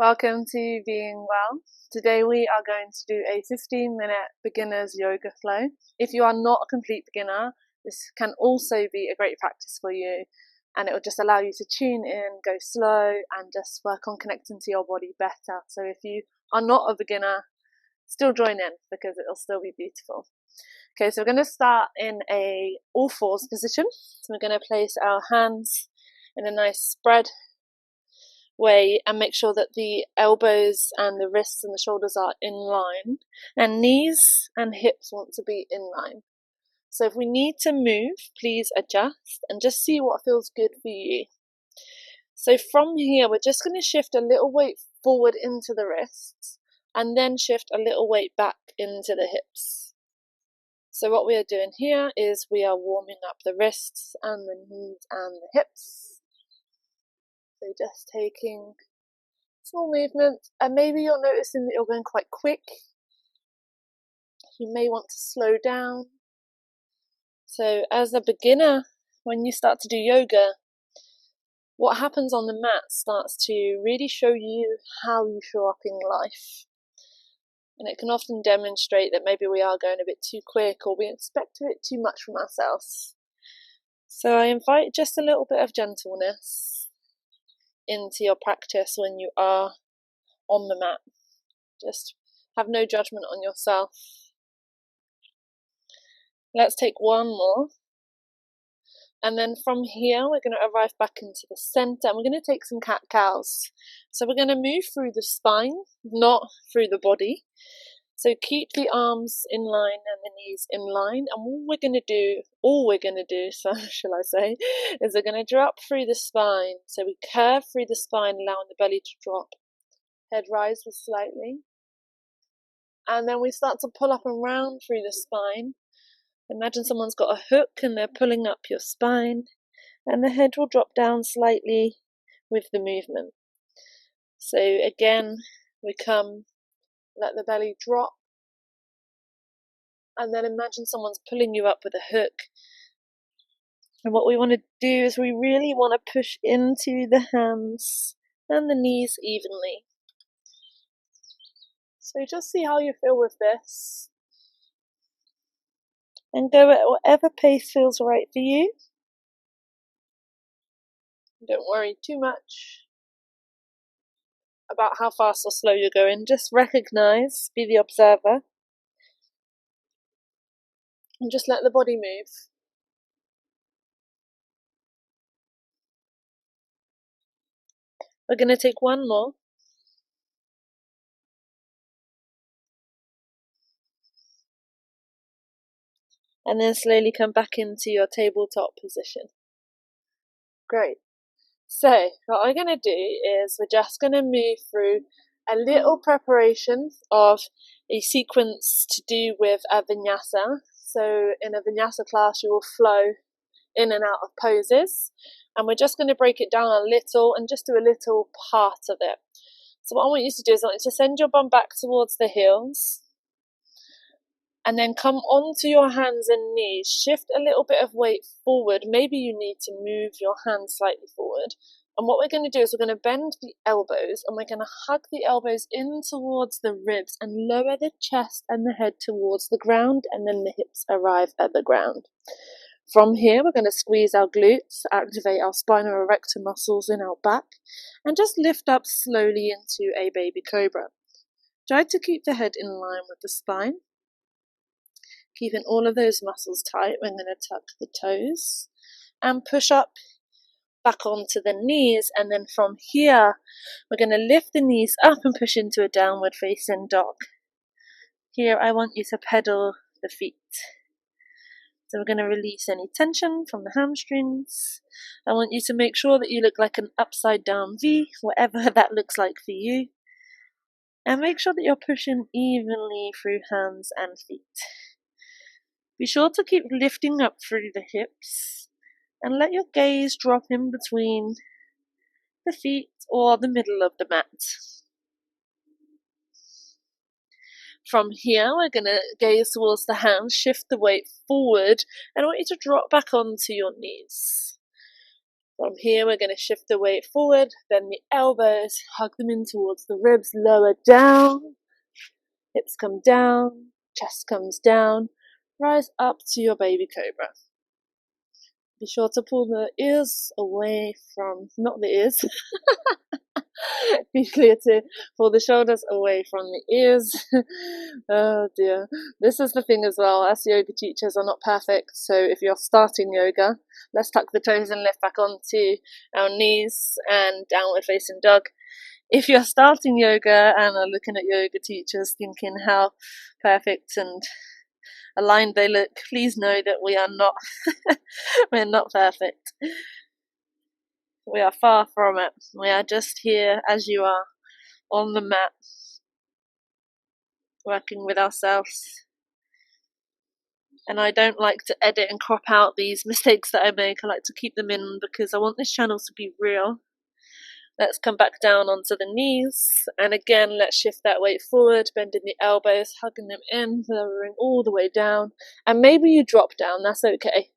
Welcome to Being Well. Today we are going to do a 15-minute beginner's yoga flow. If you are not a complete beginner, this can also be a great practice for you, and it will just allow you to tune in, go slow, and just work on connecting to your body better. So if you are not a beginner, still join in because it'll still be beautiful. Okay, so we're going to start in a all fours position. So we're going to place our hands in a nice spread way and make sure that the elbows and the wrists and the shoulders are in line, and knees and hips want to be in line. So if we need to move, please adjust and just see what feels good for you. So from here, we're just going to shift a little weight forward into the wrists and then shift a little weight back into the hips. So what we are doing here is we are warming up the wrists and the knees and the hips. So just taking small movements, and maybe you're noticing that you're going quite quick. You may want to slow down. So as a beginner, when you start to do yoga, what happens on the mat starts to really show you how you show up in life. And it can often demonstrate that maybe we are going a bit too quick, or we expect a bit too much from ourselves. So I invite just a little bit of gentleness into your practice when you are on the mat. Just have no judgment on yourself. Let's take one more. And then from here, we're going to arrive back into the center, and we're going to take some cat-cows. So we're going to move through the spine, not through the body. So keep the arms in line and the knees in line. And all we're going to do, so shall I say, is we're going to drop through the spine. So we curve through the spine, allowing the belly to drop. Head rises slightly. And then we start to pull up and round through the spine. Imagine someone's got a hook and they're pulling up your spine. And the head will drop down slightly with the movement. So again, we come, let the belly drop, and then imagine someone's pulling you up with a hook. And what we want to do is we really want to push into the hands and the knees evenly. So just see how you feel with this, and go at whatever pace feels right for you. Don't worry too much about how fast or slow you're going. Just recognize, be the observer, and just let the body move. We're going to take one more. And then slowly come back into your tabletop position. Great. So what we're going to do is we're just going to move through a little preparation of a sequence to do with a vinyasa. So in a vinyasa class, you will flow in and out of poses, and we're just going to break it down a little and just do a little part of it. So what I want you to do is I want you to send your bum back towards the heels, and then come onto your hands and knees. Shift a little bit of weight forward. Maybe you need to move your hands slightly forward. And what we're going to do is we're going to bend the elbows, and we're going to hug the elbows in towards the ribs and lower the chest and the head towards the ground, and then the hips arrive at the ground. From here, we're going to squeeze our glutes, activate our spinal erector muscles in our back, and just lift up slowly into a baby cobra. Try to keep the head in line with the spine. Keeping all of those muscles tight, we're going to tuck the toes and push up back onto the knees. And then from here, we're going to lift the knees up and push into a downward facing dog. Here, I want you to pedal the feet. So we're going to release any tension from the hamstrings. I want you to make sure that you look like an upside down V, whatever that looks like for you. And make sure that you're pushing evenly through hands and feet. Be sure to keep lifting up through the hips, and let your gaze drop in between the feet or the middle of the mat. From here, we're going to gaze towards the hands, shift the weight forward, and I want you to drop back onto your knees. From here, we're going to shift the weight forward, bend the elbows, hug them in towards the ribs, lower down, hips come down, chest comes down, rise up to your baby cobra. Be sure to pull the ears away from, not the ears, be clear to pull the shoulders away from the ears. Oh dear. This is the thing as well, us yoga teachers are not perfect, so if you're starting yoga, let's tuck the toes and lift back onto our knees and downward facing dog. If you're starting yoga and are looking at yoga teachers thinking how perfect and aligned they look, please know that we are not we're not perfect. We are far from it. We are just here as you are, on the mat, working with ourselves. And I don't like to edit and crop out these mistakes that I make. I like to keep them in because I want this channel to be real. Let's come back down onto the knees, and again let's shift that weight forward, bending the elbows, hugging them in, lowering all the way down. And maybe you drop down, that's okay.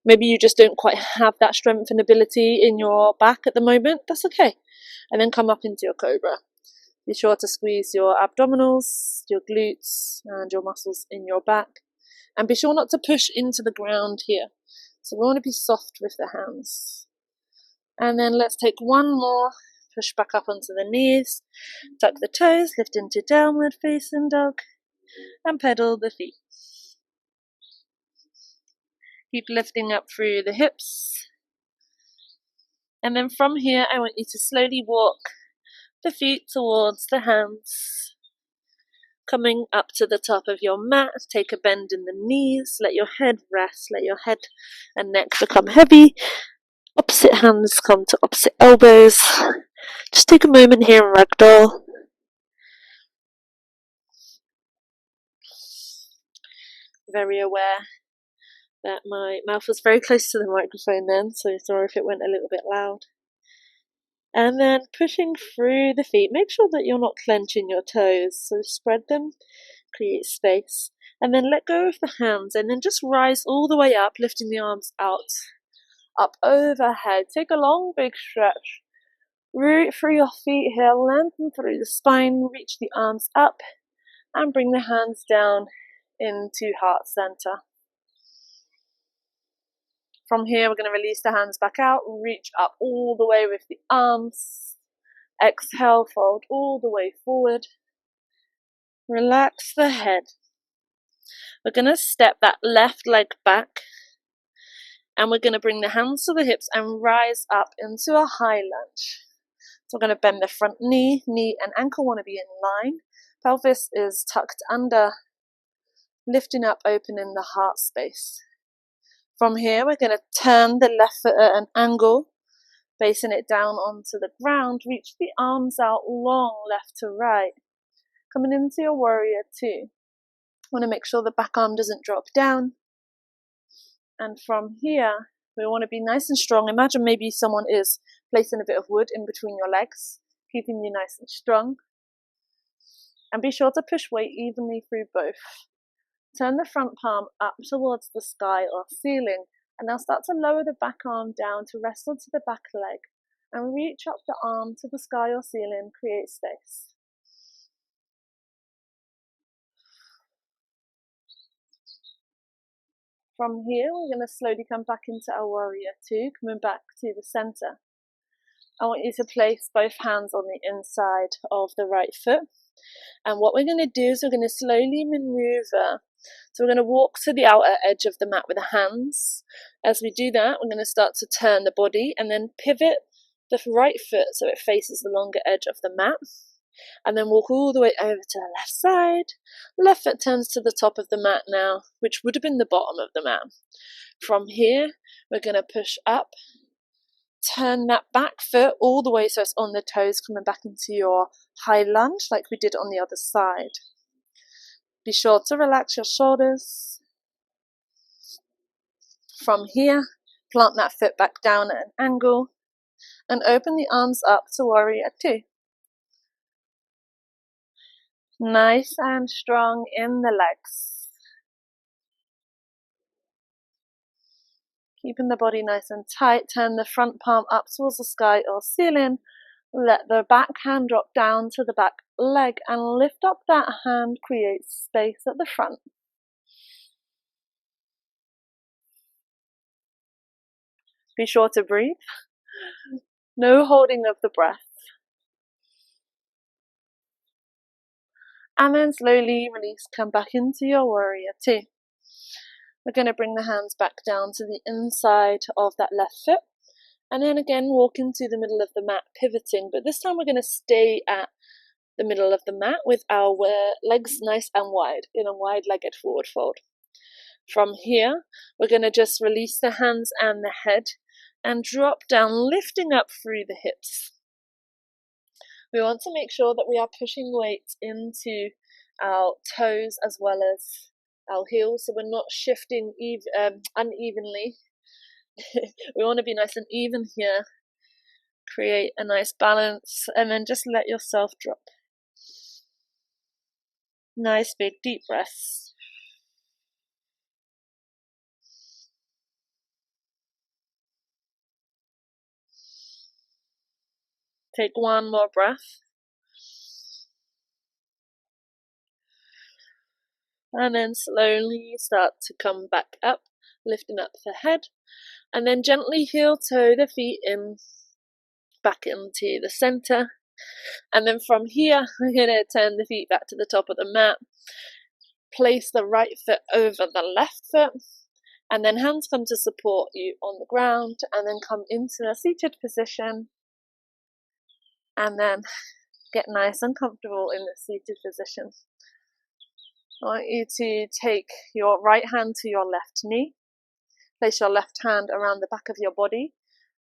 Maybe you just don't quite have that strength and ability in your back at the moment, that's okay. And then come up into your cobra. Be sure to squeeze your abdominals, your glutes, and your muscles in your back. And be sure not to push into the ground here. So we want to be soft with the hands. And then let's take one more, push back up onto the knees, tuck the toes, lift into downward facing dog, and pedal the feet. Keep lifting up through the hips. And then from here, I want you to slowly walk the feet towards the hands, coming up to the top of your mat. Take a bend in the knees, let your head rest, let your head and neck become heavy. Opposite hands come to opposite elbows. Just take a moment here in ragdoll. Very aware that my mouth was very close to the microphone then, so sorry if it went a little bit loud. And then pushing through the feet. Make sure that you're not clenching your toes, so spread them, create space. And then let go of the hands, and then just rise all the way up, lifting the arms out, up overhead. Take a long, big stretch. Root through your feet here, lengthen through the spine, reach the arms up, and bring the hands down into heart center. From here, we're going to release the hands back out, reach up all the way with the arms. Exhale, fold all the way forward. Relax the head. We're going to step that left leg back, and we're going to bring the hands to the hips and rise up into a high lunge. So we're going to bend the front knee, and ankle want to be in line. Pelvis is tucked under, lifting up, opening the heart space. From here, we're going to turn the left foot at an angle, facing it down onto the ground. Reach the arms out long, left to right. Coming into your warrior two. Want to make sure the back arm doesn't drop down. And from here, we want to be nice and strong. Imagine maybe someone is placing a bit of wood in between your legs, keeping you nice and strong. And be sure to push weight evenly through both. Turn the front palm up towards the sky or ceiling, and now start to lower the back arm down to rest onto the back leg, and reach up the arm to the sky or ceiling, create space. From here, we're going to slowly come back into our warrior two, coming back to the center. I want you to place both hands on the inside of the right foot. And what we're going to do is we're going to slowly maneuver. So we're going to walk to the outer edge of the mat with the hands. As we do that, we're going to start to turn the body and then pivot the right foot so it faces the longer edge of the mat. And then walk all the way over to the left side. Left foot turns to the top of the mat now, which would have been the bottom of the mat. From here, we're going to push up. Turn that back foot all the way so it's on the toes, coming back into your high lunge like we did on the other side. Be sure to relax your shoulders. From here, plant that foot back down at an angle and open the arms up to warrior two. Nice and strong in the legs. Keeping the body nice and tight, turn the front palm up towards the sky or ceiling. Let the back hand drop down to the back leg and lift up that hand, create space at the front. Be sure to breathe. No holding of the breath. And then slowly release, come back into your warrior two. We're going to bring the hands back down to the inside of that left foot. And then again, walk into the middle of the mat, pivoting. But this time we're going to stay at the middle of the mat with our legs nice and wide, in a wide-legged forward fold. From here, we're going to just release the hands and the head and drop down, lifting up through the hips. We want to make sure that we are pushing weight into our toes as well as our heels, so we're not shifting unevenly. We want to be nice and even here. Create a nice balance and then just let yourself drop. Nice big deep breaths. Take one more breath. And then slowly start to come back up, lifting up the head. And then gently heel toe the feet in, back into the center. And then from here, we're going to turn the feet back to the top of the mat. Place the right foot over the left foot. And then hands come to support you on the ground. And then come into a seated position. And then get nice and comfortable in the seated position. I want you to take your right hand to your left knee. Place your left hand around the back of your body.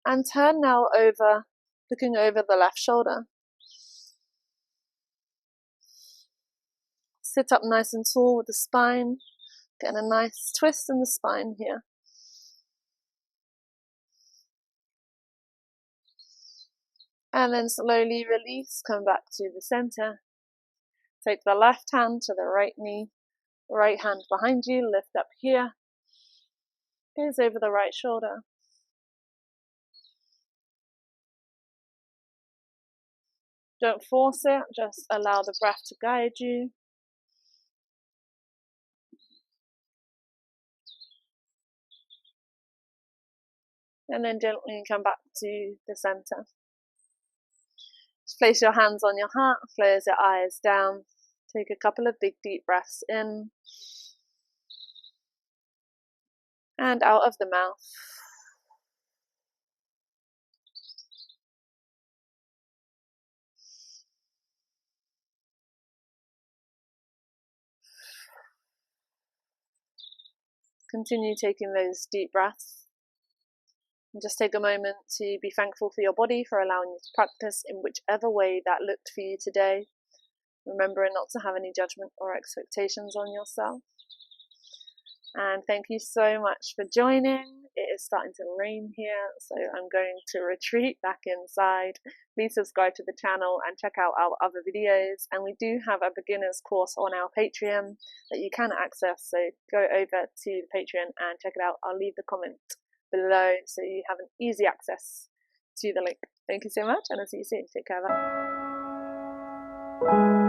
And turn now over, looking over the left shoulder. Sit up nice and tall with the spine. Getting a nice twist in the spine here. And then slowly release, come back to the center. Take the left hand to the right knee, right hand behind you, lift up here. Gaze over the right shoulder. Don't force it, just allow the breath to guide you. And then gently come back to the center. Just place your hands on your heart, close your eyes down. Take a couple of big deep breaths in and out of the mouth. Continue taking those deep breaths. And just take a moment to be thankful for your body for allowing you to practice in whichever way that looked for you today. Remembering not to have any judgment or expectations on yourself. And thank you so much for joining. It is starting to rain here, so I'm going to retreat back inside. Please subscribe to the channel and check out our other videos. And we do have a beginner's course on our Patreon that you can access, so go over to the Patreon and check it out. I'll leave the comment below so you have an easy access to the link. Thank you so much, and I'll see you soon. Take care. Bye.